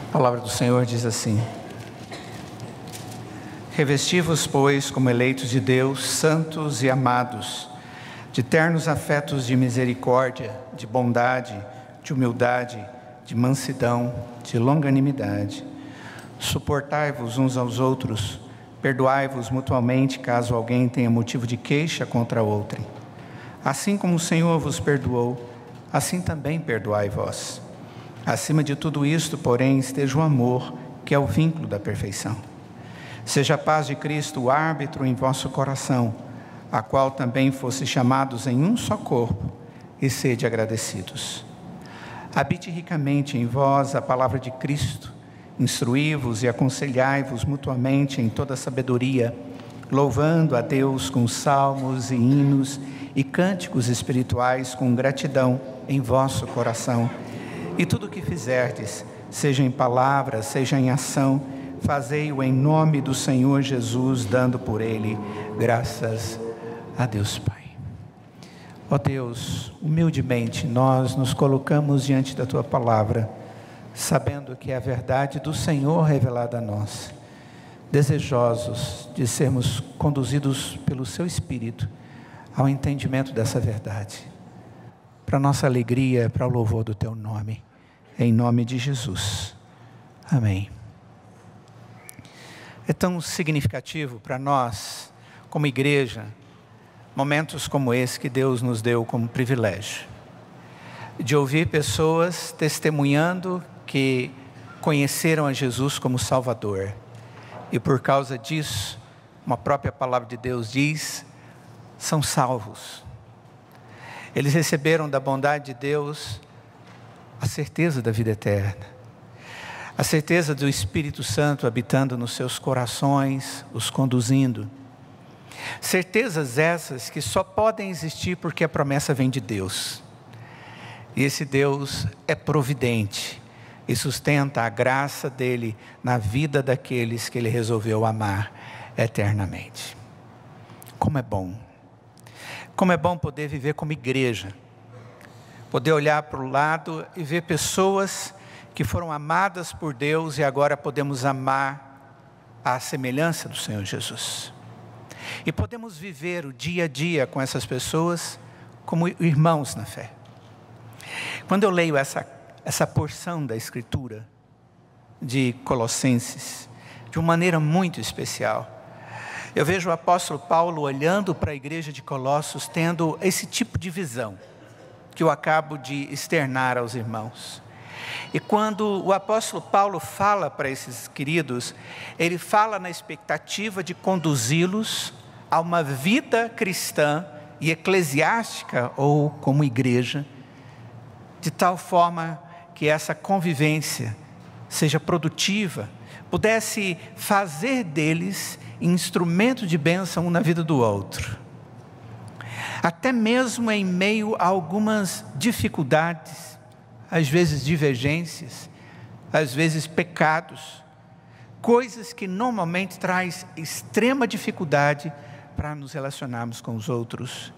A palavra do Senhor diz assim: revesti-vos, pois, como eleitos de Deus, santos e amados, de ternos afetos de misericórdia, de bondade, de humildade, de mansidão, de longanimidade. Suportai-vos uns aos outros, perdoai-vos mutuamente, caso alguém tenha motivo de queixa contra outrem. Assim como o Senhor vos perdoou, assim também perdoai vós. Acima de tudo isto, porém, esteja o amor, que é o vínculo da perfeição. Seja a paz de Cristo o árbitro em vosso coração, a qual também fosse chamados em um só corpo, e sede agradecidos. Habite ricamente em vós a palavra de Cristo, instruí-vos e aconselhai-vos mutuamente em toda sabedoria, louvando a Deus com salmos e hinos e cânticos espirituais com gratidão em vosso coração. E tudo o que fizerdes, seja em palavra, seja em ação, fazei-o em nome do Senhor Jesus, dando por ele graças a Deus Pai. Ó Deus, humildemente nós nos colocamos diante da Tua palavra, sabendo que é a verdade do Senhor revelada a nós, desejosos de sermos conduzidos pelo Seu Espírito ao entendimento dessa verdade, para nossa alegria, para o louvor do Teu nome, em nome de Jesus. Amém. É tão significativo para nós, como igreja, momentos como esse que Deus nos deu como privilégio, de ouvir pessoas testemunhando que conheceram a Jesus como Salvador, e por causa disso, uma própria palavra de Deus diz, são salvos. Eles receberam da bondade de Deus a certeza da vida eterna, a certeza do Espírito Santo habitando nos seus corações, os conduzindo. Certezas essas que só podem existir porque a promessa vem de Deus. E esse Deus é providente e sustenta a graça dele na vida daqueles que ele resolveu amar eternamente. Como é bom! Como é bom poder viver como igreja, poder olhar para o lado e ver pessoas que foram amadas por Deus e agora podemos amar à semelhança do Senhor Jesus. E podemos viver o dia a dia com essas pessoas como irmãos na fé. Quando eu leio essa porção da Escritura de Colossenses, de uma maneira muito especial, eu vejo o apóstolo Paulo olhando para a igreja de Colossos, tendo esse tipo de visão que eu acabo de externar aos irmãos. E quando o apóstolo Paulo fala para esses queridos, ele fala na expectativa de conduzi-los a uma vida cristã e eclesiástica, ou como igreja, de tal forma que essa convivência seja produtiva, pudesse fazer deles instrumento de bênção um na vida do outro. Até mesmo em meio a algumas dificuldades, às vezes divergências, às vezes pecados, coisas que normalmente traz extrema dificuldade para nos relacionarmos com os outros.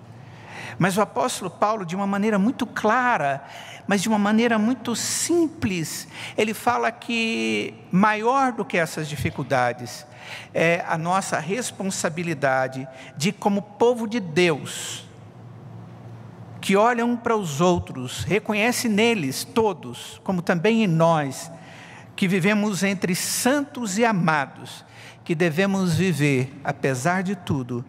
Mas o apóstolo Paulo, de uma maneira muito clara, mas de uma maneira muito simples, ele fala que maior do que essas dificuldades é a nossa responsabilidade de, como povo de Deus, que olham um para os outros, reconhece neles todos, como também em nós, que vivemos entre santos e amados, que devemos viver, apesar de tudo,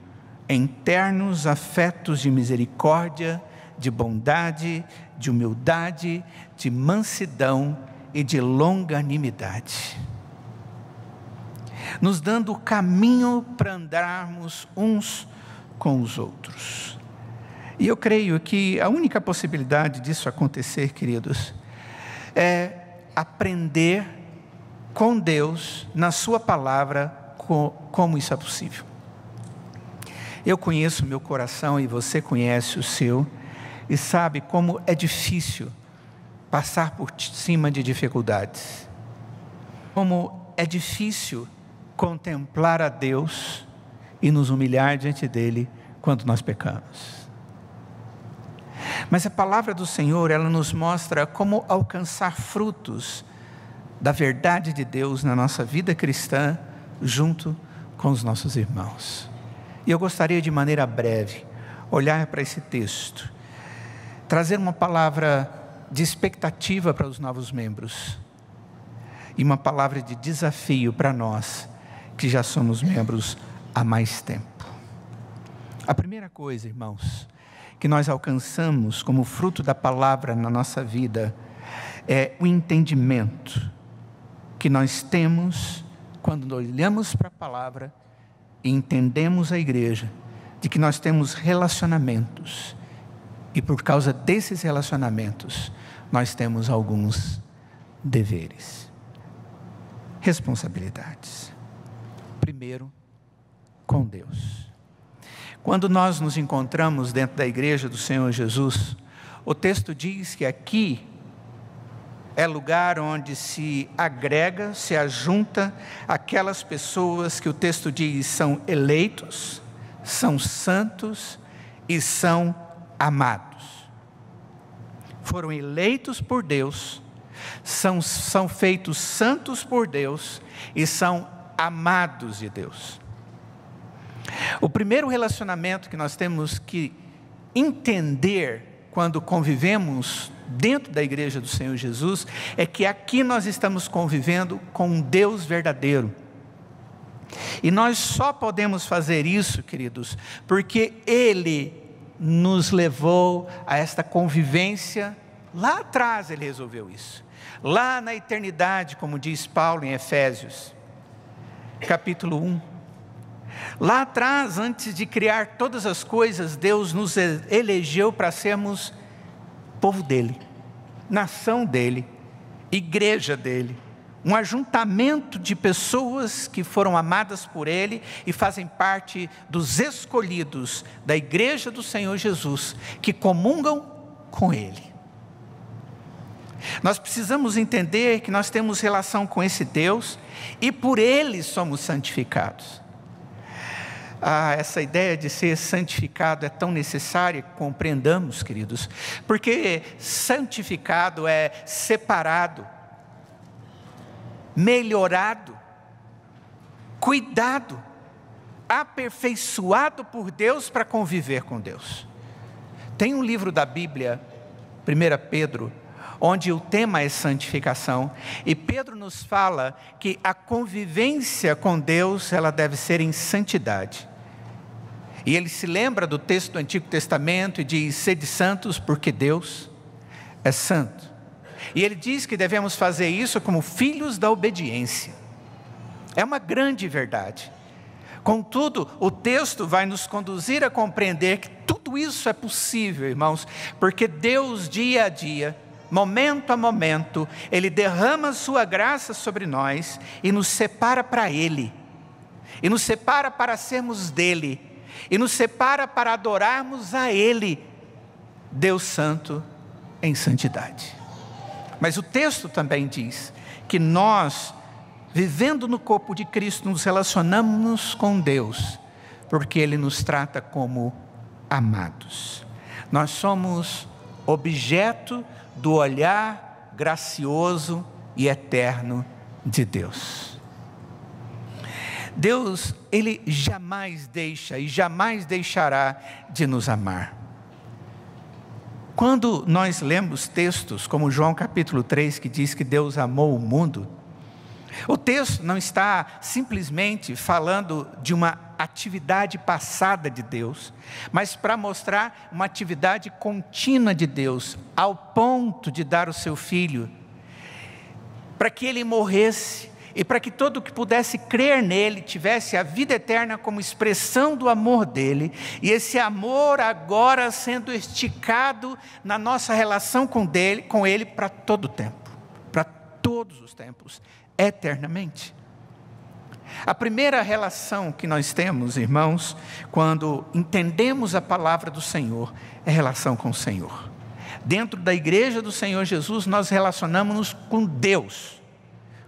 em ternos afetos de misericórdia, de bondade, de humildade, de mansidão e de longanimidade, nos dando o caminho para andarmos uns com os outros. E eu creio que a única possibilidade disso acontecer, queridos, é aprender com Deus, na sua palavra, como isso é possível. Eu conheço o meu coração e você conhece o seu, e sabe como é difícil passar por cima de dificuldades. Como é difícil contemplar a Deus e nos humilhar diante dele quando nós pecamos. Mas a palavra do Senhor, ela nos mostra como alcançar frutos da verdade de Deus na nossa vida cristã, junto com os nossos irmãos. E eu gostaria, de maneira breve, olhar para esse texto, trazer uma palavra de expectativa para os novos membros, e uma palavra de desafio para nós, que já somos membros há mais tempo. A primeira coisa, irmãos, que nós alcançamos como fruto da palavra na nossa vida, é o entendimento que nós temos quando olhamos para a palavra e entendemos a igreja, de que nós temos relacionamentos, e por causa desses relacionamentos, nós temos alguns deveres, responsabilidades. Primeiro, com Deus. Quando nós nos encontramos dentro da igreja do Senhor Jesus, o texto diz que aqui é lugar onde se agrega, se ajunta aquelas pessoas que o texto diz são eleitos, são santos e são amados. Foram eleitos por Deus, são feitos santos por Deus e são amados de Deus. O primeiro relacionamento que nós temos que entender quando convivemos dentro da igreja do Senhor Jesus, é que aqui nós estamos convivendo com um Deus verdadeiro. E nós só podemos fazer isso, queridos, porque Ele nos levou a esta convivência. Lá atrás Ele resolveu isso, lá na eternidade, como diz Paulo em Efésios, capítulo 1. Lá atrás, antes de criar todas as coisas, Deus nos elegeu para sermos povo dEle, nação dEle, igreja dEle, um ajuntamento de pessoas que foram amadas por Ele e fazem parte dos escolhidos da igreja do Senhor Jesus, que comungam com Ele. Nós precisamos entender que nós temos relação com esse Deus e por Ele somos santificados. Essa ideia de ser santificado é tão necessária que compreendamos, queridos, porque santificado é separado, melhorado, cuidado, aperfeiçoado por Deus para conviver com Deus. Tem um livro da Bíblia, 1 Pedro, onde o tema é santificação, e Pedro nos fala que a convivência com Deus, ela deve ser em santidade. E ele se lembra do texto do Antigo Testamento e diz: sede santos porque Deus é santo. E ele diz que devemos fazer isso como filhos da obediência. É uma grande verdade. Contudo, o texto vai nos conduzir a compreender que tudo isso é possível, irmãos, porque Deus, dia a dia, momento a momento, Ele derrama a sua graça sobre nós e nos separa para Ele, e nos separa para sermos dEle, e nos separa para adorarmos a Ele, Deus Santo em santidade. Mas o texto também diz que nós, vivendo no corpo de Cristo, nos relacionamos com Deus, porque Ele nos trata como amados. Nós somos objeto do olhar gracioso e eterno de Deus. Deus, Ele jamais deixa e jamais deixará de nos amar. Quando nós lemos textos como João capítulo 3, que diz que Deus amou o mundo, o texto não está simplesmente falando de uma atividade passada de Deus, mas para mostrar uma atividade contínua de Deus, ao ponto de dar o seu Filho, para que Ele morresse, e para que todo que pudesse crer nele tivesse a vida eterna como expressão do amor dele, e esse amor agora sendo esticado na nossa relação com ele para todo o tempo, para todos os tempos, eternamente. A primeira relação que nós temos, irmãos, quando entendemos a palavra do Senhor, é relação com o Senhor. Dentro da igreja do Senhor Jesus, nós relacionamos-nos com Deus,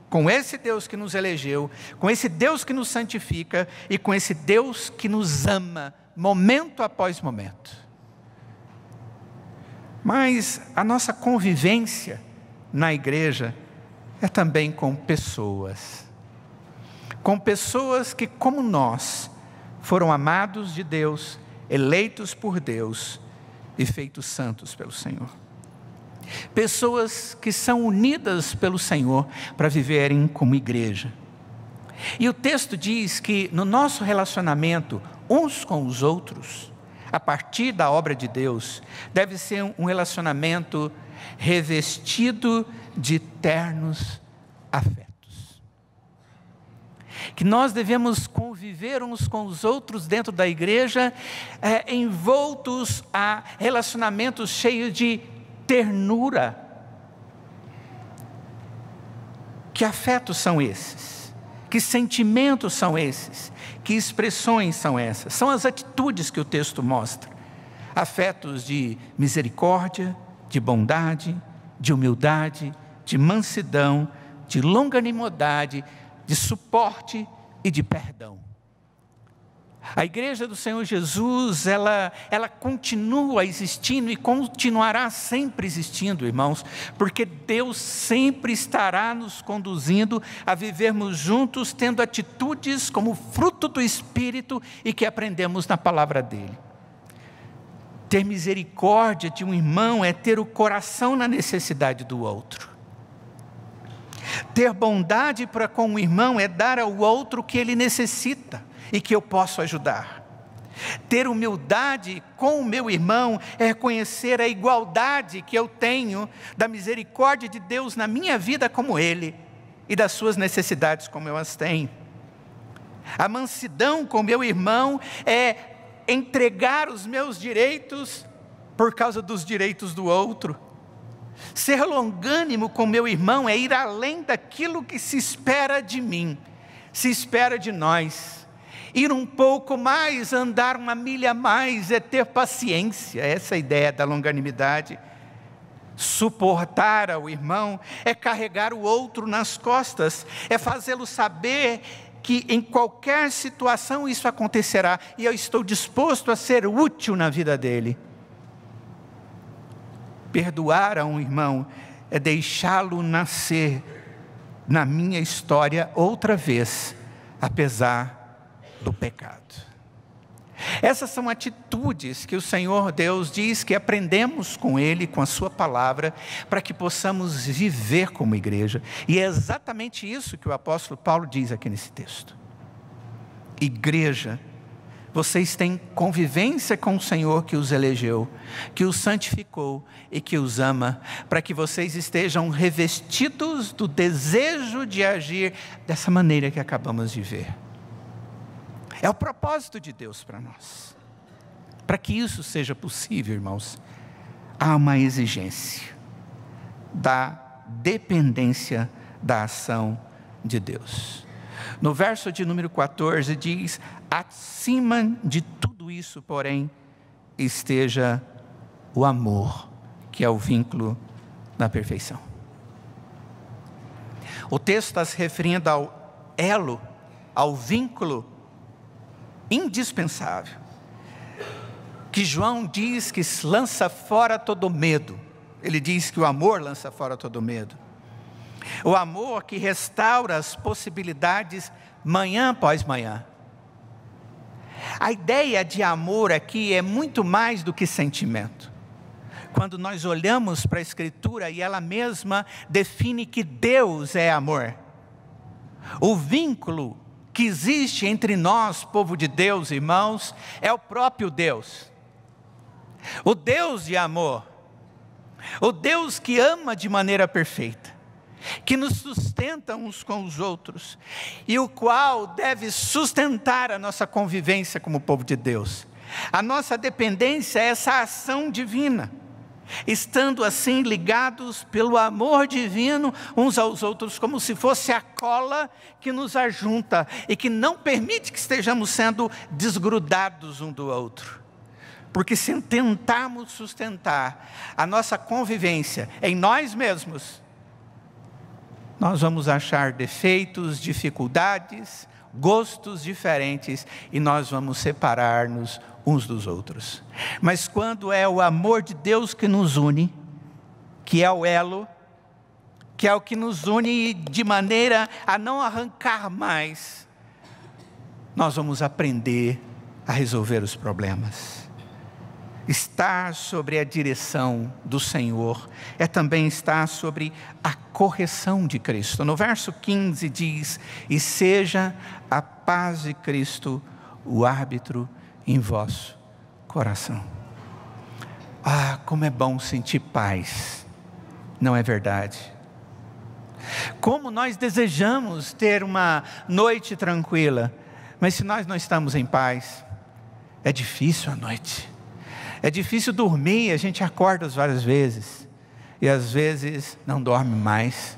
com esse Deus que nos elegeu, com esse Deus que nos santifica e com esse Deus que nos ama, momento após momento. Mas a nossa convivência na igreja, é também com pessoas. Com pessoas que, como nós, foram amados de Deus, eleitos por Deus e feitos santos pelo Senhor. Pessoas que são unidas pelo Senhor para viverem como igreja. E o texto diz que no nosso relacionamento uns com os outros, a partir da obra de Deus, deve ser um relacionamento revestido de ternos afetos. Que nós devemos conviver uns com os outros dentro da igreja, envoltos a relacionamentos cheios de ternura. Que afetos são esses? Que sentimentos são esses? Que expressões são essas? São as atitudes que o texto mostra. Afetos de misericórdia, de bondade, de humildade, de mansidão, de longanimidade, de suporte e de perdão. A igreja do Senhor Jesus, ela continua existindo e continuará sempre existindo, irmãos, porque Deus sempre estará nos conduzindo a vivermos juntos, tendo atitudes como fruto do Espírito e que aprendemos na palavra dele. Ter misericórdia de um irmão é ter o coração na necessidade do outro. Ter bondade para com o irmão é dar ao outro o que ele necessita e que eu posso ajudar. Ter humildade com o meu irmão é reconhecer a igualdade que eu tenho da misericórdia de Deus na minha vida como ele e das suas necessidades como eu as tenho. A mansidão com o meu irmão é entregar os meus direitos por causa dos direitos do outro. Ser longânimo com meu irmão é ir além daquilo que se espera de mim, se espera de nós. Ir um pouco mais, andar uma milha a mais, é ter paciência, essa é a ideia da longanimidade. Suportar ao irmão é carregar o outro nas costas, é fazê-lo saber que em qualquer situação isso acontecerá, e eu estou disposto a ser útil na vida dele. Perdoar a um irmão é deixá-lo nascer na minha história outra vez, apesar do pecado. Essas são atitudes que o Senhor Deus diz que aprendemos com Ele, com a sua palavra, para que possamos viver como igreja. E é exatamente isso que o apóstolo Paulo diz aqui nesse texto. Igreja, vocês têm convivência com o Senhor que os elegeu, que os santificou e que os ama, para que vocês estejam revestidos do desejo de agir dessa maneira que acabamos de ver. É o propósito de Deus para nós. Para que isso seja possível, irmãos, há uma exigência da dependência da ação de Deus. No verso de número 14 diz: acima de tudo isso, porém, esteja o amor, que é o vínculo da perfeição. O texto está se referindo ao elo, ao vínculo indispensável, que João diz que lança fora todo medo. Ele diz que o amor lança fora todo medo. O amor que restaura as possibilidades manhã após manhã. A ideia de amor aqui é muito mais do que sentimento. Quando nós olhamos para a Escritura e ela mesma define que Deus é amor. O vínculo que existe entre nós, povo de Deus, irmãos, é o próprio Deus. O Deus de amor. O Deus que ama de maneira perfeita, que nos sustenta uns com os outros, e o qual deve sustentar a nossa convivência como povo de Deus. A nossa dependência é essa ação divina, estando assim ligados pelo amor divino uns aos outros, como se fosse a cola que nos ajunta e que não permite que estejamos sendo desgrudados um do outro. Porque se tentarmos sustentar a nossa convivência em nós mesmos, nós vamos achar defeitos, dificuldades, gostos diferentes, e nós vamos separar-nos uns dos outros. Mas quando é o amor de Deus que nos une, que é o elo, que é o que nos une de maneira a não arrancar mais, nós vamos aprender a resolver os problemas. Estar sobre a direção do Senhor é também estar sobre a correção de Cristo. No verso 15 diz: e seja a paz de Cristo o árbitro em vosso coração. Ah, como é bom sentir paz, não é verdade? Como nós desejamos ter uma noite tranquila, mas se nós não estamos em paz, é difícil a noite. É difícil dormir, a gente acorda várias vezes, e às vezes não dorme mais.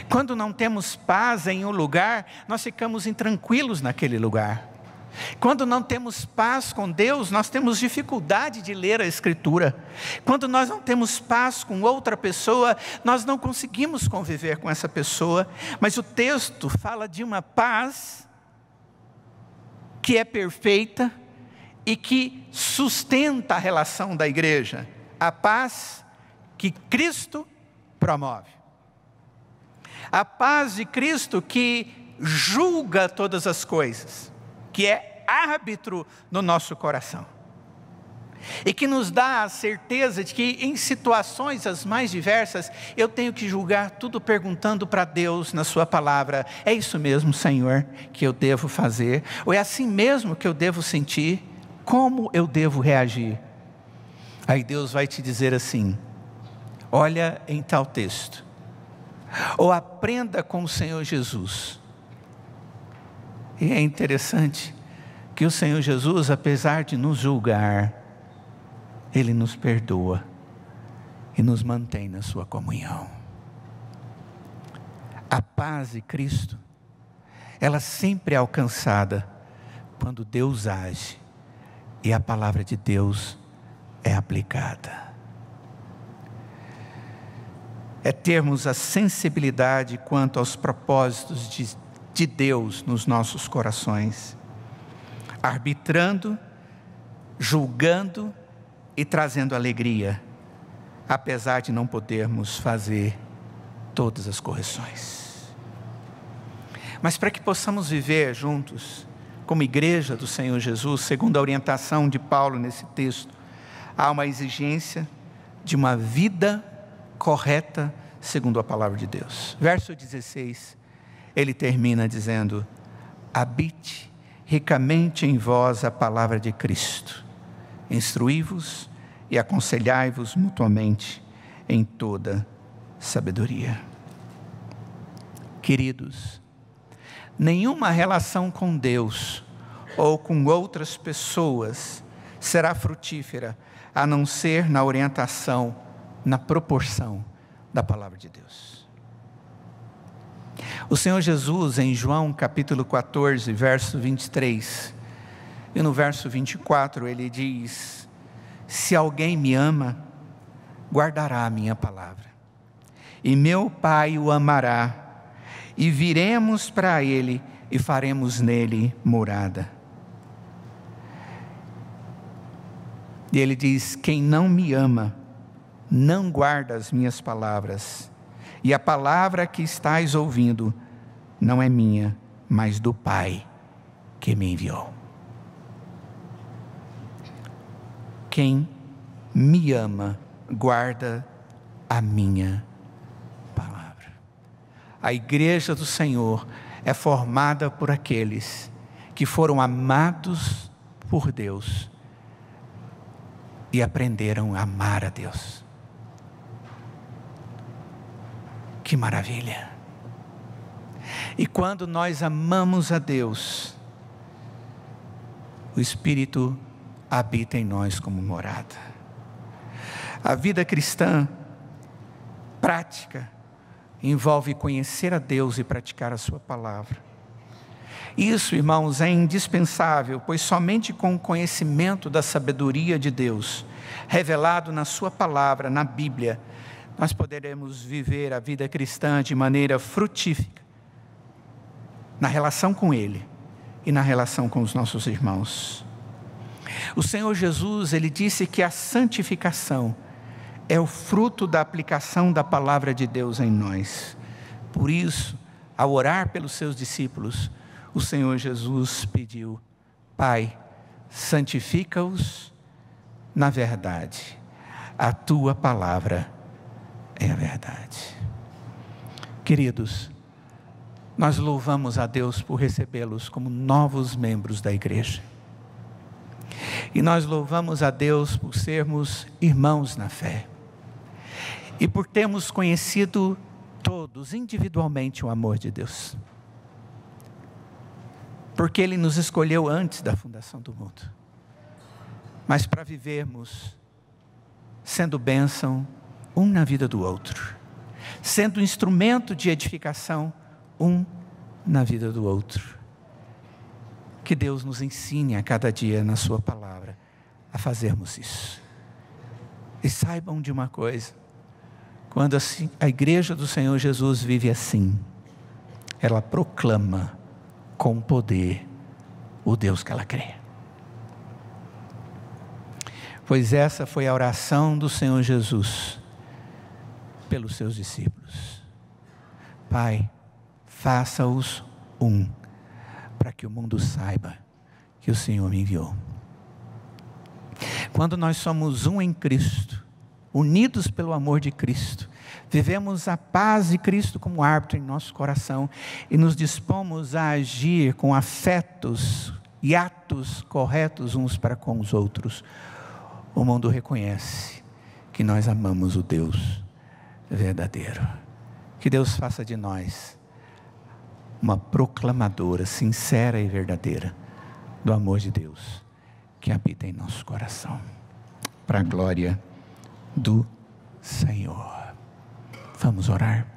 Quando não temos paz em um lugar, nós ficamos intranquilos naquele lugar. Quando não temos paz com Deus, nós temos dificuldade de ler a Escritura. Quando nós não temos paz com outra pessoa, nós não conseguimos conviver com essa pessoa. Mas o texto fala de uma paz que é perfeita e que sustenta a relação da igreja, a paz que Cristo promove. A paz de Cristo que julga todas as coisas, que é árbitro no nosso coração. E que nos dá a certeza de que em situações as mais diversas, eu tenho que julgar tudo perguntando para Deus na sua palavra: é isso mesmo, Senhor, que eu devo fazer? Ou é assim mesmo que eu devo sentir? Como eu devo reagir? Aí Deus vai te dizer assim: olha em tal texto, ou aprenda com o Senhor Jesus. E é interessante que o Senhor Jesus, apesar de nos julgar, Ele nos perdoa e nos mantém na sua comunhão. A paz de Cristo, ela sempre é alcançada quando Deus age e a palavra de Deus é aplicada. É termos a sensibilidade quanto aos propósitos de Deus nos nossos corações, arbitrando, julgando e trazendo alegria, apesar de não podermos fazer todas as correções. Mas para que possamos viver juntos, como igreja do Senhor Jesus, segundo a orientação de Paulo nesse texto, há uma exigência de uma vida correta segundo a palavra de Deus. Verso 16, ele termina dizendo: habite ricamente em vós a palavra de Cristo, instruí-vos e aconselhai-vos mutuamente em toda sabedoria. Queridos, nenhuma relação com Deus ou com outras pessoas será frutífera, a não ser na orientação, na proporção da palavra de Deus. O Senhor Jesus, em João capítulo 14, verso 23, e no verso 24, ele diz: se alguém me ama, guardará a minha palavra, e meu Pai o amará, e viremos para ele e faremos nele morada. E ele diz: quem não me ama, não guarda as minhas palavras, e a palavra que estáis ouvindo não é minha, mas do Pai que me enviou. Quem me ama, guarda a minha palavra. A igreja do Senhor é formada por aqueles que foram amados por Deus e aprenderam a amar a Deus. Que maravilha! E quando nós amamos a Deus, o Espírito habita em nós como morada. A vida cristã prática envolve conhecer a Deus e praticar a sua palavra. Isso, irmãos, é indispensável, pois somente com o conhecimento da sabedoria de Deus, revelado na sua palavra, na Bíblia, nós poderemos viver a vida cristã de maneira frutífica, na relação com Ele e na relação com os nossos irmãos. O Senhor Jesus, Ele disse que a santificação é o fruto da aplicação da palavra de Deus em nós. Por isso, ao orar pelos seus discípulos, o Senhor Jesus pediu: Pai, santifica-os na verdade. A tua palavra é a verdade. Queridos, nós louvamos a Deus por recebê-los como novos membros da igreja. E nós louvamos a Deus por sermos irmãos na fé. E por termos conhecido todos individualmente o amor de Deus. Porque Ele nos escolheu antes da fundação do mundo. Mas para vivermos sendo bênção um na vida do outro. Sendo instrumento de edificação um na vida do outro. Que Deus nos ensine a cada dia na sua palavra a fazermos isso. E saibam de uma coisa: quando assim, a igreja do Senhor Jesus vive assim, ela proclama com poder o Deus que ela crê. Pois essa foi a oração do Senhor Jesus pelos seus discípulos. Pai, faça-os um, para que o mundo saiba que o Senhor me enviou. Quando nós somos um em Cristo, unidos pelo amor de Cristo, vivemos a paz de Cristo como árbitro em nosso coração e nos dispomos a agir com afetos e atos corretos uns para com os outros, o mundo reconhece que nós amamos o Deus verdadeiro. Que Deus faça de nós uma proclamadora sincera e verdadeira do amor de Deus que habita em nosso coração, para a glória do Senhor. Vamos orar.